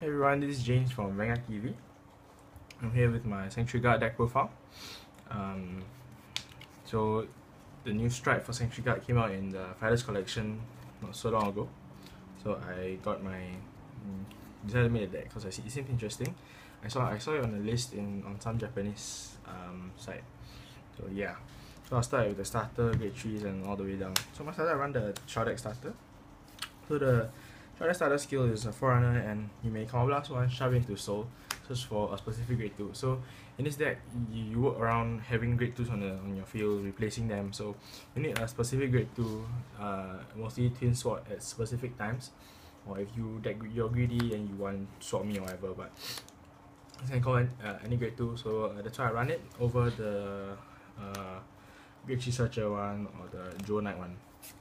Hey everyone, this is James from Vanguard TV. I'm here with my Sentry Guard deck profile. So the new stripe for Sentry Guard came out in the Fighters collection not so long ago. So I got decided to make a deck because it seemed interesting. I saw it on a list on some Japanese site. So yeah. So I'll start with the starter, grade 3s and all the way down. So my starter, I run the Shroud deck starter. So the Shroud starter skill is a Forerunner, and you may combo blast one, shove into soul, search for a specific grade 2. So in this deck, you work around having grade 2s on your field, replacing them. So you need a specific grade 2, mostly twin sword at specific times. Or if you're greedy and you want swordmy or whatever, but you can call any grade 2. So that's why I run it over the grade 3 searcher one or the Joe Knight one.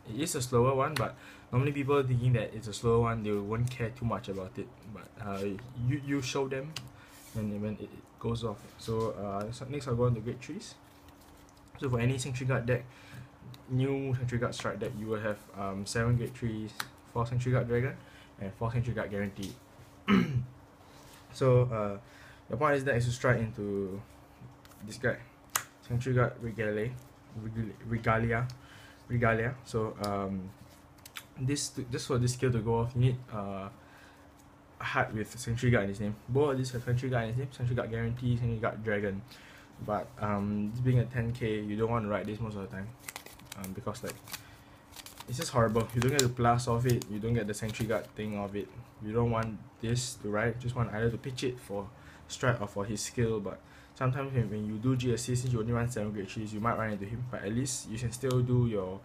It is a slower one, but normally people thinking that it's a slower one, they won't care too much about it. But you show them, and when it goes off. So next I'll go on to grade 3s. So for any Sentry Guard deck, new Sentry Guard strike deck, you will have 7 grade 3s, 4 Sentry Guard Dragon, and 4 Sentry Guard guaranteed. So the point is that is to strike into this guy, Sentry Guard Regalia. So just for this skill to go off, you need a heart with Sentry Guard in his name. Both of these have Sentry Guard in his name, Sentry Guard Guarantee, Sentry Guard Dragon. But this being a 10k, you don't want to write this most of the time, because like it's just horrible. You don't get the plus of it, you don't get the Sentry Guard thing of it. You don't want this to write, just want either to pitch it for strike or for his skill. But sometimes when you do GSC, since you only run 7 grade 3s, you might run into him, but at least you can still do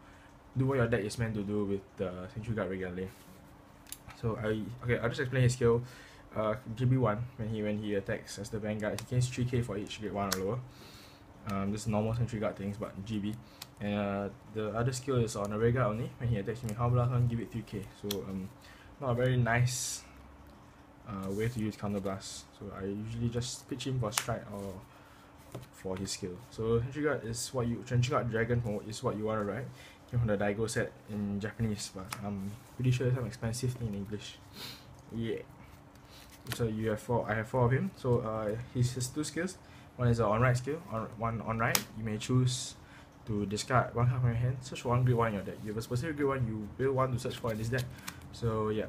what your deck is meant to do with the Sentry Guard Regalia. So I'll just explain his skill. GB1, when he attacks as the Vanguard, he gains 3k for each grade 1 or lower. This is normal Sentry Guard things, but GB. And the other skill is on a Regalia only. When he attacks me, Counter Blast 1, give it 3k. So not a very nice way to use Counter Blast. So I usually just pitch him for strike or for his skill. So Sentry Guard is Sentry Guard Dragon is what you want to write. Came from the Daigo set in Japanese, but I'm pretty sure it's some expensive thing in English. Yeah. So I have 4 of him. So he has 2 skills. One is an on-right skill. One on-right, you may choose to discard 1 card from your hand, search for 1 grade 1 in your deck. You have a specific grade 1 you will want to search for in this deck. So yeah.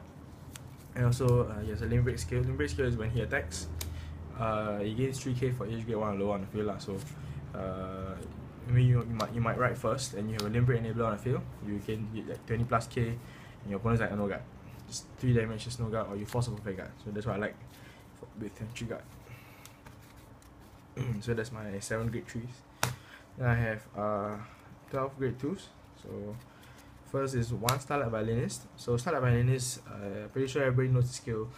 And also he has a limit break skill. Limit break skill is when he attacks, he gains 3k for each grade 1 or lower on the field. So you might write first, and you have a limit break enabler on the field. You can get like 20 plus k, and your opponent's like a no guard. Just 3 damage, just no guard, or you force a perfect guard. So that's what I like with Sentry Guard. So that's my 7 grade 3s. Then I have 12 grade 2s. So first is 1 Starlight Violinist. So Starlight Violinist, pretty sure everybody knows the skill.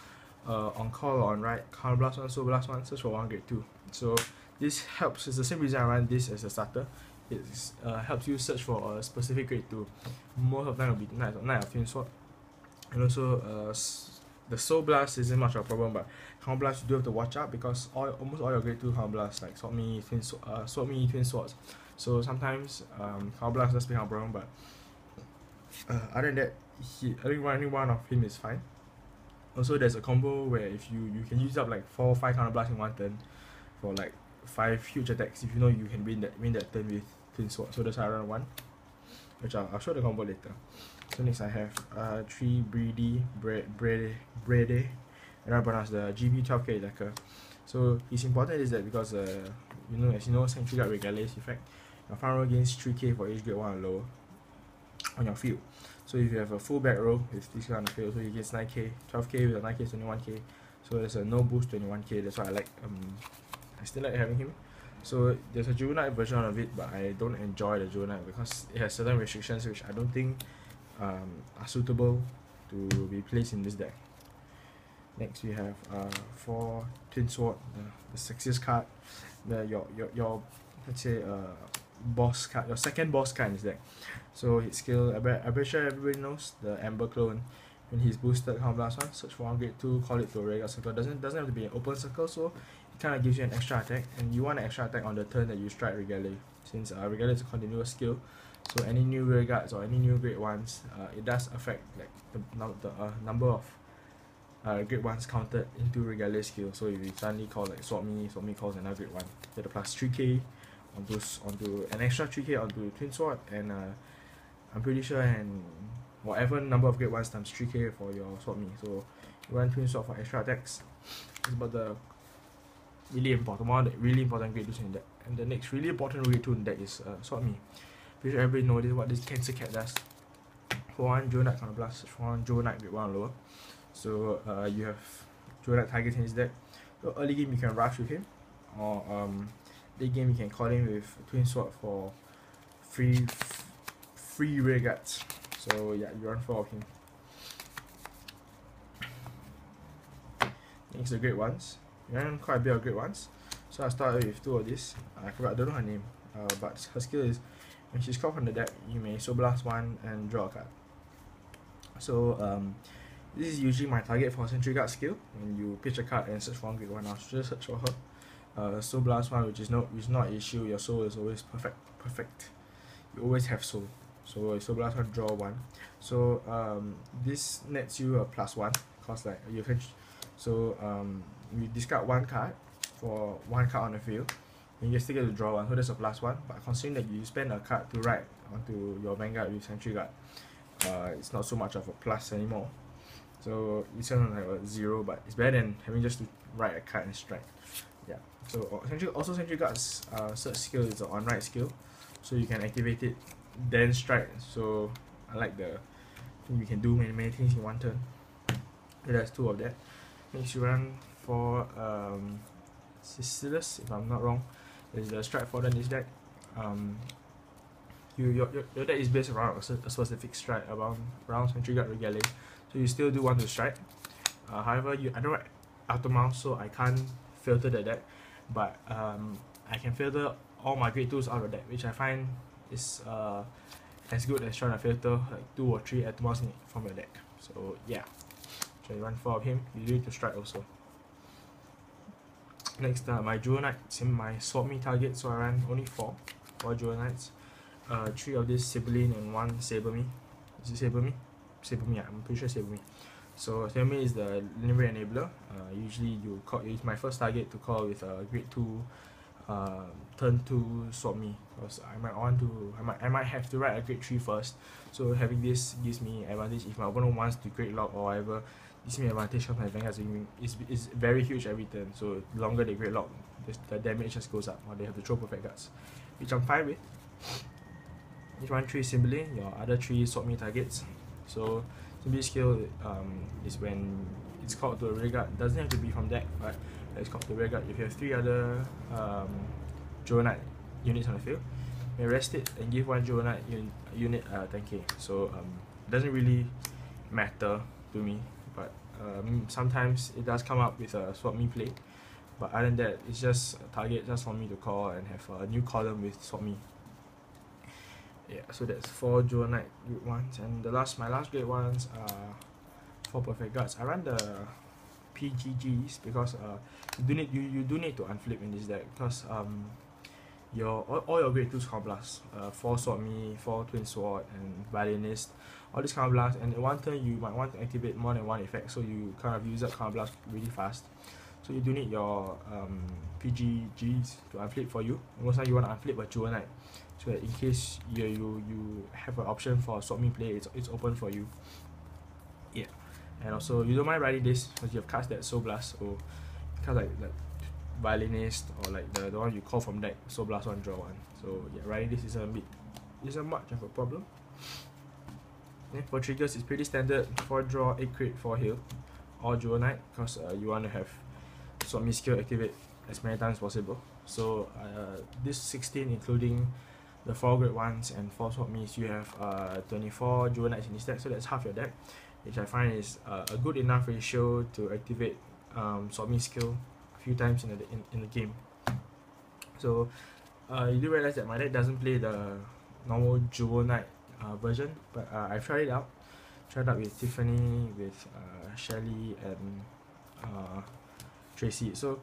On call or on right, Counter Blast 1, Soul Blast 1, search for 1 grade 2. So this helps, it's the same reason I run this as a starter. It helps you search for a specific grade 2. Most of the time will be Knight of Twin Sword. And also the Soul Blast isn't much of a problem, but Counter Blast you do have to watch out, because almost all your grade 2 Counter Blasts, like swordmy, Twin Swords. So sometimes Counter Blast does become a problem, but other than that, I think running one of him is fine. Also, there's a combo where if you can use up like 4 or 5 Counter Blasts in one turn for like 5 huge attacks, if you know you can win that turn with Twin Sword. So that's how I run 1, which I'll show the combo later. So next I have 3 brede, and I pronounce the GB 12k attacker. So it's important is that because as you know, Sentry Guard Regalia's effect, your front row gains 3k for each grade 1 or lower on your field. So if you have a full back row with this kind of field, so you get 9k, 12k with a 9k is 21k. So there's a no boost 21k. That's why I like. I still like having him. So there's a Joe Knight version of it, but I don't enjoy the Joe Knight because it has certain restrictions which I don't think are suitable to be placed in this deck. Next we have 4 Twin Sword, the sexiest card, your let's say boss card, your second boss card in this deck. So his skill, I'm pretty sure everybody knows the Amber Clone. When he's boosted Counter Blast 1, search for 1 grade 2, call it to a regular circle. Doesn't have to be an open circle, so it kind of gives you an extra attack, and you want an extra attack on the turn that you strike Regalia, since Regalia is a continuous skill. So any new rear guards or any new grade 1s, it does affect like the number of grade 1s counted into Regalia skill. So if you suddenly call like swordmy calls another grade 1, you get a plus 3k onto an extra 3k onto twin sword, and I'm pretty sure, and whatever number of grade 1s times 3k for your swordmy. So you run twin sword for extra attacks. It's about the really important one, the really important grade 2s in deck. And the next really important grade 2 in deck is swordmy. Pretty sure everybody knows what this Cancer Cat does. For 1 Jewel Knight counterblast, for 1 Jewel Knight grade 1 or lower. So you have Jewel Knight targets in his deck. So early game you can rush with him, or late game you can call him with twin sword for free rear guards. So yeah, you run 4 of him. Next the grade 1s. You run quite a bit of grade 1s. So I'll start with 2 of this. I don't know her name, but her skill is when she's called from the deck, you may soul blast 1 and draw a card. So this is usually my target for Sentry Guard skill. When you pitch a card and search for 1 grade 1, I'll just search for her. Soul blast 1, which is not an issue. Your soul is always perfect. You always have soul. So soul blast 1, draw 1. So this nets you a +1, cause like you can. So you discard 1 card for 1 card on the field, and you still get to draw 1, so that's a +1. But considering that you spend a card to write onto your Vanguard with Sentry Guard, it's not so much of a plus anymore. So it's kind of like a 0, but it's better than having just to write a card and strike. Yeah. So Sentry Guard's search skill is an on-write skill, so you can activate it then strike. So I like the you can do many things in 1 turn. So there's 2 of that. Next you run for Sicilus, if I'm not wrong. There's the strike for in this deck. Your deck is based around a specific strike around Sentry Guard Regalia, so you still do want to strike. However, I don't write auto mouse, so I can't filter the deck, but I can filter all my grade 2s out of the deck, which I find is as good as trying to filter like 2 or 3 auto mouse from your deck. So yeah, so you run 4 of him. You need to strike also. Next, my Jewel Knight, my swordmy target, so I ran only 4 Jewel Knights. 3 of this Cymbeline and 1 sabremy. Is it sabremy? Sabremy, yeah, I'm pretty sure sabremy. So sabremy is the linear enabler. Usually you call it's my first target to call with a grade 2 turn 2 swordmy, because I might have to write a grade 3 first. So having this gives me advantage if my opponent wants to grade lock or whatever. Gives me advantage of my Vanguard is very huge every turn. So the longer they grade lock, the damage just goes up, or they have to throw perfect guards, which I'm fine with. Each one 3 Cymbeline, your other 3 swordmy targets. So Cymbeline skill is when it's called to a rear guard. Doesn't have to be from deck, but it's called to rear guard. If you have 3 other Jewel Knight units on the field, you rest it and give 1 Jewel Knight unit 10k. So it doesn't really matter to me, but sometimes it does come up with a swordmy play. But other than that, it's just a target just for me to call and have a new column with swordmy. Yeah, so that's 4 Jewel Knight grade 1s, and my last grade 1s are 4 perfect guards. I run the PGGs because you do need to unflip in this deck, because all your grade 2s counterblast, 4 swordmy, 4 twin sword, and violinist, all these counterblast, and in 1 turn you might want to activate more than 1 effect, so you kind of use up counterblast really fast. So you do need your PGGs to unflip for you. Most time you want to unflip a Jewel Knight, so that in case you have an option for swordmy play, it's open for you. Yeah, and also you don't mind writing this because you have cards that soul blast, or cards like violinist, or like the one you call from deck, soul blast 1, draw 1. So yeah, writing this isn't much of a problem. Then for triggers, it's pretty standard: 4 draw, 8 crit, 4 heal, all Jewel Knight, because you want to have swordmy skill activate as many times as possible. So this 16 including the 4 grade 1s and 4 swordmies, you have 24 Jewel Knights in this deck, so that's half your deck, which I find is a good enough ratio to activate swordmy skill a few times in the game. So you do realize that my deck doesn't play the normal Jewel Knight version, but I've tried it out. Tried out with Tiffany, with Shelly, and Tracy. So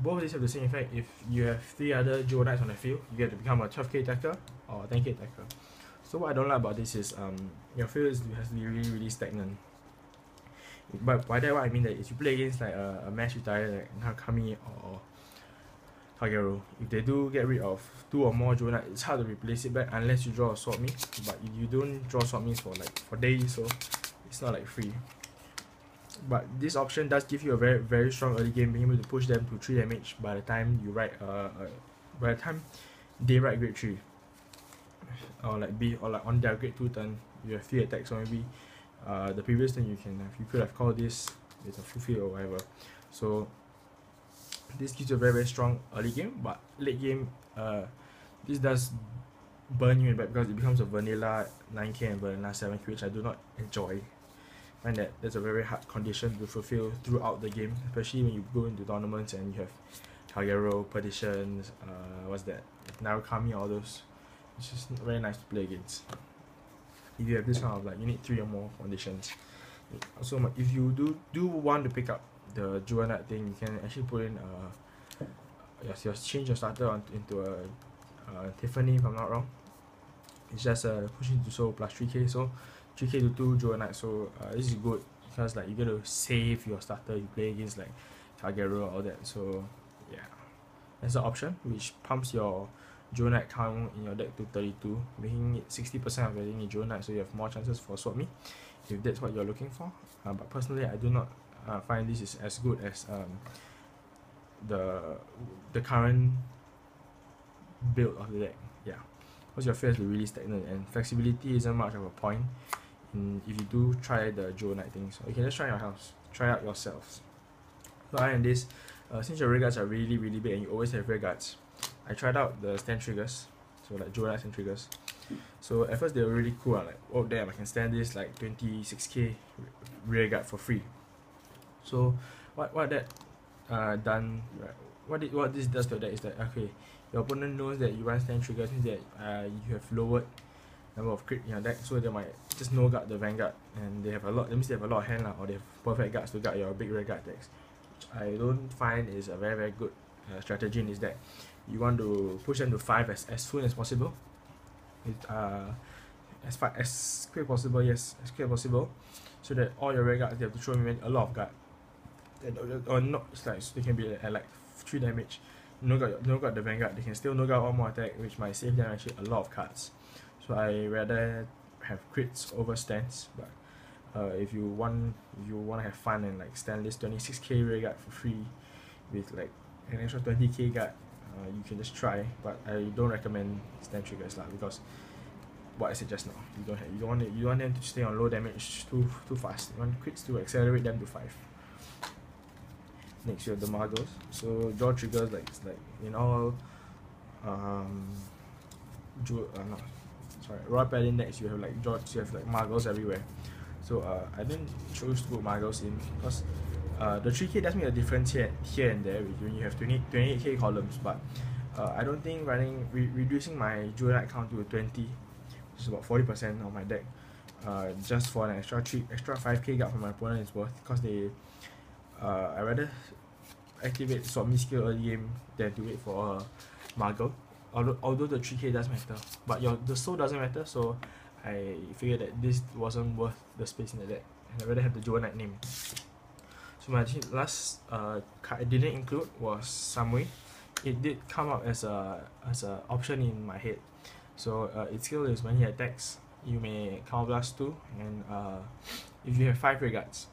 both of these have the same effect. If you have 3 other Jewel Knights on the field, you get to become a 12k attacker or 10k attacker. So what I don't like about this is your field has to be really stagnant. But by that what I mean that if you play against like a match retire like Nakami or Kagero, if they do get rid of 2 or more Jonah, it's hard to replace it back unless you draw a swordmy. But if you don't draw swordmys for days, so it's not like free. But this option does give you a very strong early game, being able to push them to 3 damage by the time you write by the time they write grade 3. Or like on their grade 2 turn, you have 3 attacks, so maybe the previous turn you could have called this with a fulfill or whatever. So this gives you a very strong early game, but late game this does burn you in back because it becomes a vanilla 9k and vanilla 7k, which I do not enjoy. I find that that's a very hard condition to fulfill throughout the game, especially when you go into tournaments and you have Kagero, Perditions, what's that, Narukami, all those. It's just not very nice to play against. If you have this kind of like, you need 3 or more conditions. Also, if you do want to pick up the Jewel Knight thing, you can actually put in change your starter into a Tiffany, if I'm not wrong. It's just pushing to soul plus 3k, so 3k to 2 Jewel Knight. So this is good because like you get to save your starter you play against like Kagero, all that. So yeah, that's the option which pumps your Jewel Knight count in your deck to 32, making it 60% of getting a Jewel Knight, so you have more chances for swordmy if that's what you're looking for. But personally, I do not find this is as good as the current build of the deck. Yeah, because your field is really stagnant and flexibility isn't much of a point if you do try the Jewel Knight thing. So you can just try out yourselves. So other than this, since your rear guards are really big and you always have rear guards, I tried out the stand triggers, so like Jewel Knight stand triggers. So at first they were really cool. Like, oh damn, I can stand this like 26k rear guard for free. So what that done, right, what this does to that is that, okay, your opponent knows that you run stand triggers, means that you have lowered number of crit in your deck, so they might just no guard the Vanguard, and they have a lot. That means they have a lot of hand or they have perfect guards to guard your big rear guard decks, which I don't find is a very good strategy in this deck. You want to push them to 5 as soon as possible. As quick as possible, yes, as quick as possible, so that all your rear guards, they have to throw in a lot of guard, or not, it's like so they can be at like 3 damage. No guard the Vanguard, they can still no guard one more attack, which might save them actually a lot of cards. So I rather have crits over stands. But if you want to have fun and like stand this 26k rear guard for free with like an extra 20k guard, you can just try. But I don't recommend stand triggers because what I said just now, you don't want them to stay on low damage too fast. You want crits to accelerate them to 5. Next you have the Margos. So draw triggers like in all Royal Paladin decks, you have like Margos everywhere. So I didn't choose to put Margos in because the 3k does make a difference here and there when you have 28k columns, but I don't think reducing my Jewel Knight count to 20, which is about 40% of my deck, just for an extra 5k guard for my opponent is worth, because I rather activate swordmy skill early game than to wait for a Margot. Although the 3k does matter, but the soul doesn't matter, so I figured that this wasn't worth the space in the deck, and I'd rather have the Jewel Knight name. So my last card I didn't include was Samui. It did come up as a option in my head. So its skill is when he attacks, you may counterblast 2, and if you have 5 rear guards,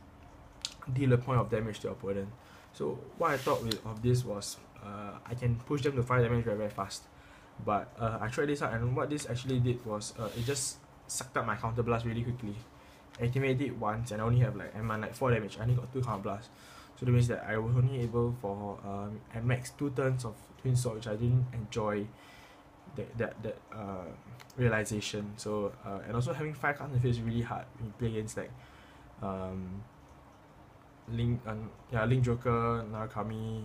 deal a point of damage to your opponent. So what I thought of this was I can push them to 5 damage very fast. But I tried this out, and what this actually did was it just sucked up my counterblast really quickly. Activated it once and I only have like 4 damage. I only got 2 counterblasts. So that means that I was only able for at max 2 turns of Twin Sword, which I didn't enjoy that realization. So and also having 5 cards in the field is really hard when you play against like Link Joker, Narukami,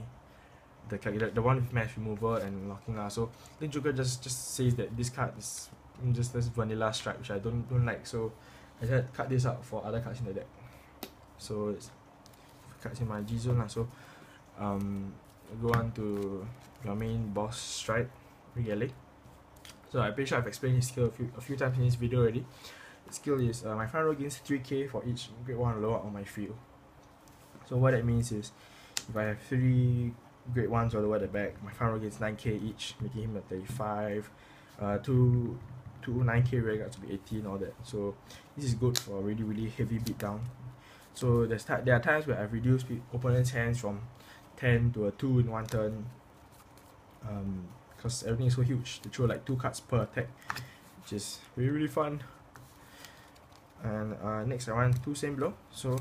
the one with match removal and locking. So Link Joker just says that this card is just this vanilla strike, which I don't like. So I just cut this out for other cards in the deck. So it's cards in my G zone. So go on to your main boss strike, Regalia. So I'm pretty sure I've explained his skill a few times in this video already. The skill is my front row gains 3k for each grade 1 lower on my field. So what that means is, if I have 3 grade 1s all the way at the back, my front row gets 9k each, making him a 35. Two 9k rear guards to be 18, all that. So this is good for really heavy beatdown. So there are times where I've reduced opponent's hands from 10 to a 2 in one turn, because everything is so huge. They throw like 2 cards per attack, which is really fun. And next I run 2 same blow. So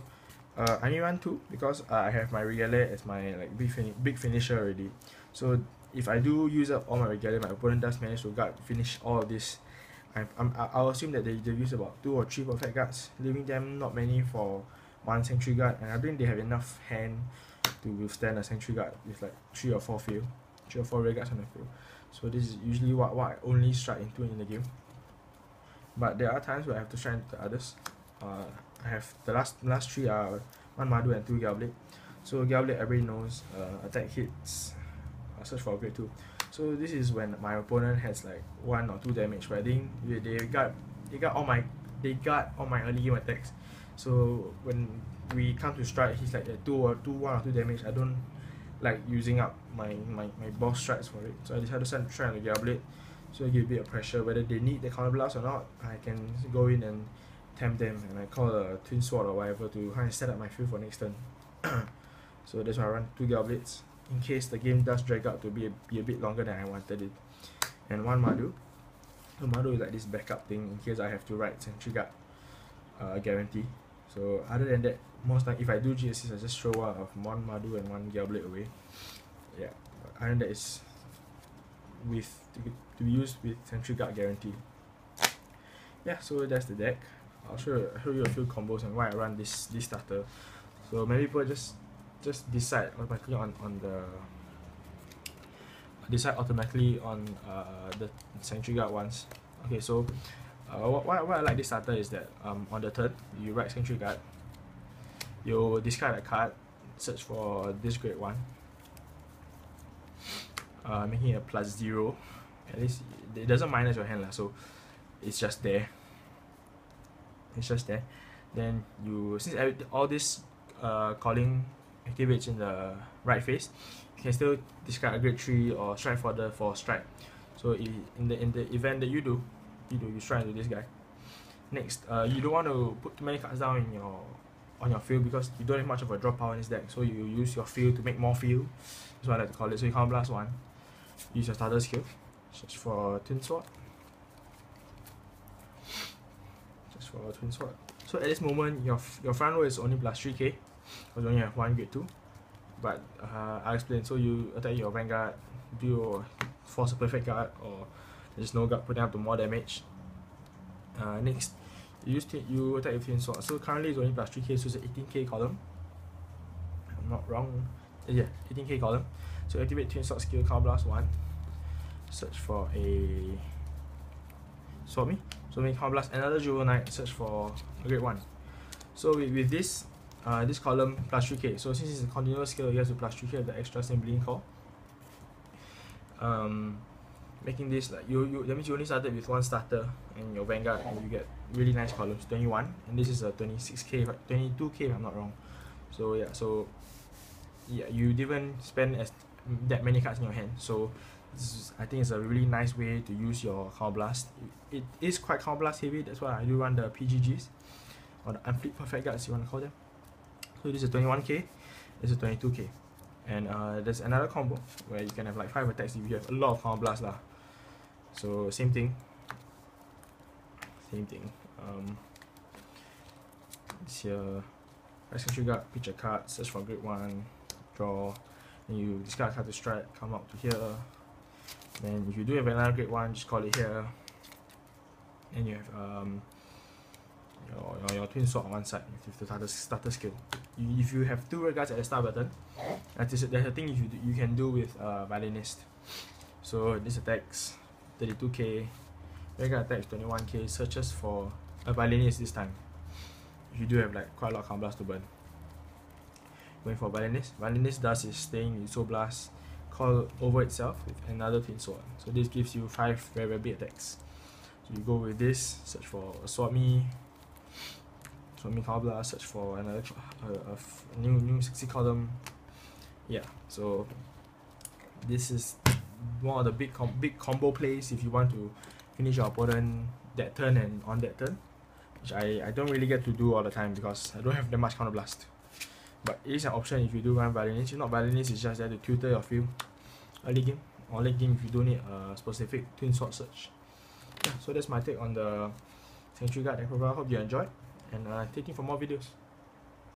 I need run 2 because I have my Regalia as my like big finisher already. So if I do use up all my Regalia, my opponent does manage to finish all of this. I'll assume that they use about 2 or 3 perfect guards, leaving them not many for 1 sentry guard, and I think they have enough hand to withstand a sentry guard with like 3 or 4 rear guards on the field. So this is usually what I only strike into in the game. But there are times where I have to strike into the others. I have the last 3 are 1 madu and 2 gallblade. So gallblade, everybody knows, attack hits, search for grade 2. So this is when my opponent has like 1 or 2 damage, but I think they guard all my early game attacks. So when we come to strike, he's like at 1 or 2 damage. I don't like using up my boss strikes for it, so I decided to try on the gallblade. So I give a bit of pressure, whether they need the counter blast or not. I can go in and tempt them, and I call a twin sword or whatever to kind of set up my field for next turn. So that's why I run 2 gallblades in case the game does drag out to be a bit longer than I wanted it. And 1 madu. So madu is like this backup thing in case I have to write sentry guard guarantee. So other than that, most time if I do GSCs, I just throw out of 1 madu and 1 gallblade away. Yeah, other than that is to be used with sentry guard guarantee. Yeah, so that's the deck. I'll show you a few combos and why I run this starter. So many people just decide automatically on the sentry guard ones. Okay, so why I like this starter is that on the turn you write sentry guard, you discard a card, search for this grade 1, making it a +0. At least it doesn't minus your hand, so it's just there. Then since all this calling activates in the right phase, you can still discard a grade 3 or strike for strike. So in the event that you strike into this guy. Next, you don't want to put too many cards down on your field because you don't have much of a draw power in this deck. So you use your field to make more field. That's what I like to call it. So you counter blast 1, use your starter skill, search for twin sword. So at this moment, your front row is only +3k because you only have 1 grade 2. But I'll explain. So you attack your Vanguard, force a perfect guard, or there's no guard putting up to more damage. Next, you attack with twin sword. So currently it's only +3k, so it's an 18k column. I'm not wrong. Yeah, 18k column. So activate twin sword skill, counter blast 1. Search for a swordmy. So we counter blast another jewel knight. Search for a grade 1. So with this column +3k. So since it's a continuous skill, you have to +3k of the extra Cymbeline call. Making this like that means you only started with 1 starter and your Vanguard, and you get really nice columns, 21, and this is a 26k, 22k if I'm not wrong. So yeah, you didn't spend that many cards in your hand. So I think it's a really nice way to use your counter blast. It is quite counter blast heavy. That's why I do run the PGGs or the unfleet perfect guards, you want to call them. So this is 21k, this is 22k, and there's another combo where you can have like 5 attacks if you have a lot of counter blast lah. So same thing. This here, right sentry guard, pitch a card, search for grade 1, draw, then you discard a card to strike, come up to here. Then if you do have another grade 1, just call it here. Then you have your twin sword on one side with the starter skill. If you have 2 regards at the start button, there's a thing you can do with violinist. So this attacks 32k, regular attacks 21k, searches for a violinist this time. If you do have like quite a lot of counter blast to burn. Going for violinist. Violinist does is staying in Soul Blast, call over itself with another twin sword. So this gives you 5 very big attacks. So you go with this, search for a swordmy, swordmy cobbler, search for another new 60 column. Yeah, so this is one of the big combo plays if you want to finish your opponent that turn and on that turn, which I don't really get to do all the time because I don't have that much counterblast. But it is an option if you do run violinist. If not violinist, it's just there to tutor your field early game or late game if you don't need a specific twin sword search. Yeah, so that's my take on the Sanctuary Guard deck profile. Hope you enjoyed, and stay tuned for more videos.